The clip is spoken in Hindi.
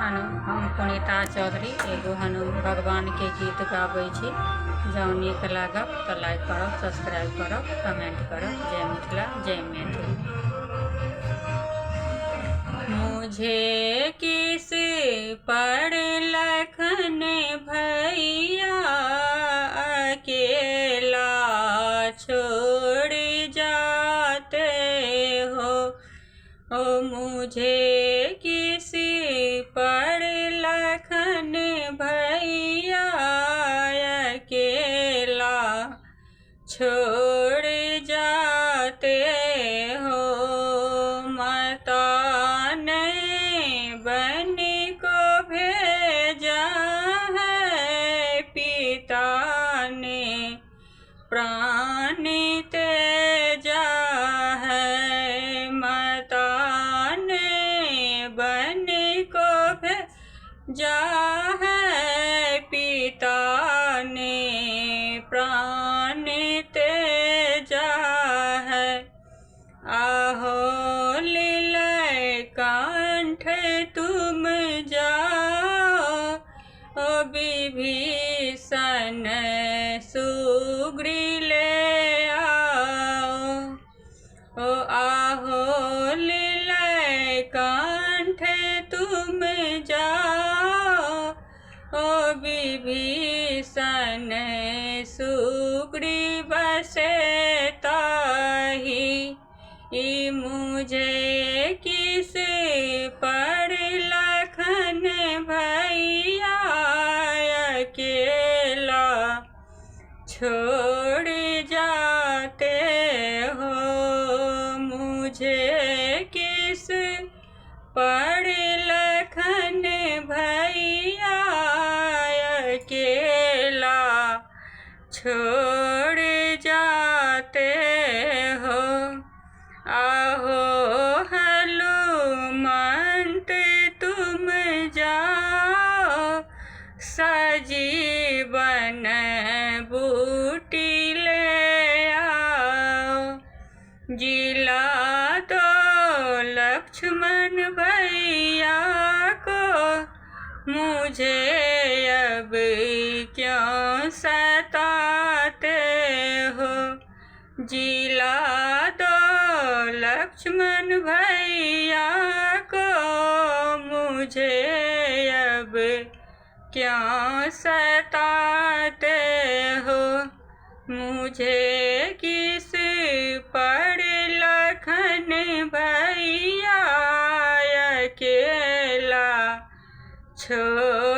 हम पुनीता चौधरी एगो हनुमान भगवान के गीत गाबै छी। जँ नीक लागब तऽ लाइक करब, सब्सक्राइब करब, कमेंट करब। जय मिथिला, जय मैथिली। मुझे किस पर लखन भैया अकेला छोड़ जाते हो। ओ मुझे किसी पर लखन भैया अकेला छोड़ जाते हो। माता ने बन को भेजा है, पिता ने प्राण तेजा है। माता ने बन को भेजा है, पिता ने प्राण तेजा है। आहो लीलय कंठ तुम जाओ, ओ विभीषण सुग्री ले आओ। ओ आहो लीलय कंठ तुम जाओ, ओ विभीषण सुग्रीव से ताहि। मुझे किस पर लखन भैया अकेला छोड़ जाते हो। मुझे किस पर लखन भैया अकेला छोड़ जाते हो। आहो हनुमंत तुम जाओ, सजीवन बूटी ले आओ। जिला दो लक्ष्मण भैया को, मुझे अब क्यों सताते हो। जिला दो लक्ष्मण भैया को, मुझे अब क्यों सताते हो। मुझे किस पर लखन भैया अकेला छोड़